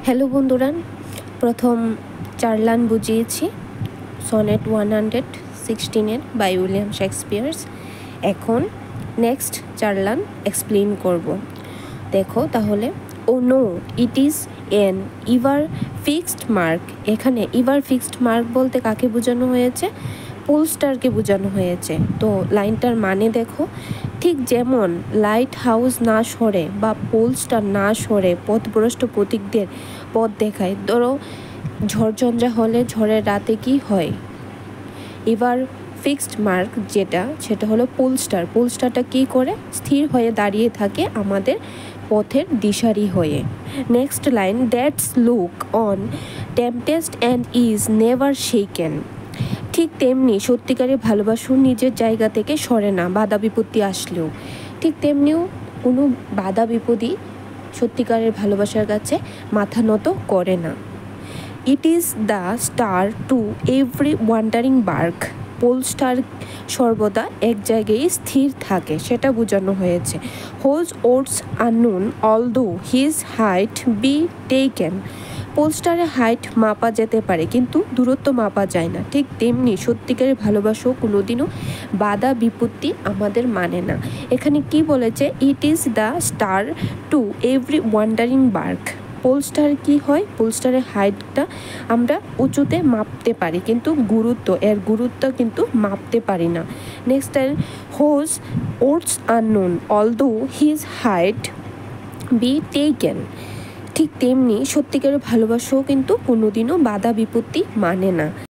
Hello বন্ধুরা, প্রথম 4 line বুঝিয়েছি সনেট 116 বাই উইলিয়াম শেক্সপিয়ার্স। এখন নেক্সট 4 লাইন এক্সপ্লেন করব। দেখো তাহলে, O no it is an ever fixed mark. এখানে ইভার ফিক্সড মার্ক বলতে কাকে বোঝানো হয়েছে? পোলস্টারকে বোঝানো হয়েছে। তো লাইনটার মানে দেখো, ঠিক যেমন লাইট হাউস না সরে বা পোলস্টার না সরে পথভ্রষ্ট পথিকদের পথ দেখায়। ধরো ঝড়ঝঞ্ঝা হলে ঝড়ের রাতে কি হয়? এবার ফিক্সড মার্ক সেটা হলো পোলস্টার। পোলস্টারটা কী করে? স্থির হয়ে দাঁড়িয়ে থাকে আমাদের পথের দিশারি হয়ে। Next line, that's look on Tempest and is never shaken. ঠিক তেমনি সত্যিকারের ভালোবাসা নিজের জায়গা থেকে সরে না, বাধা বিপত্তি আসলেও। ঠিক তেমনিও কোনো বাধা বিপদই সত্যিকারের ভালোবাসার কাছে মাথা নত করে না। It is the star to every wandering bark. Polestar সর্বদা এক জায়গায় স্থির থাকে, সেটা বোঝানো হয়েছে। Whose worth's unknown although his height be taken. পোলস্টারের হাইট মাপা যেতে পারে কিন্তু দূরত্ব মাপা যায় না। ঠিক তেমনি সত্যিকারের ভালোবাসাও কোনোদিনও বাধা বিপত্তি আমাদের মানে না। এখানে কি বলেছে? It is the star to every wandering bark. Polestar কি হয়? পোলস্টারের হাইটটা আমরা উঁচুতে মাপতে পারি কিন্তু এর গুরুত্ব কিন্তু মাপতে পারি না। Next time, whose worth's unknown although his height be taken. ঠিক তেমনি সত্যিকারের ভালোবাসাও কিন্তু কোনোদিনও বাধা বিপত্তি মানে না।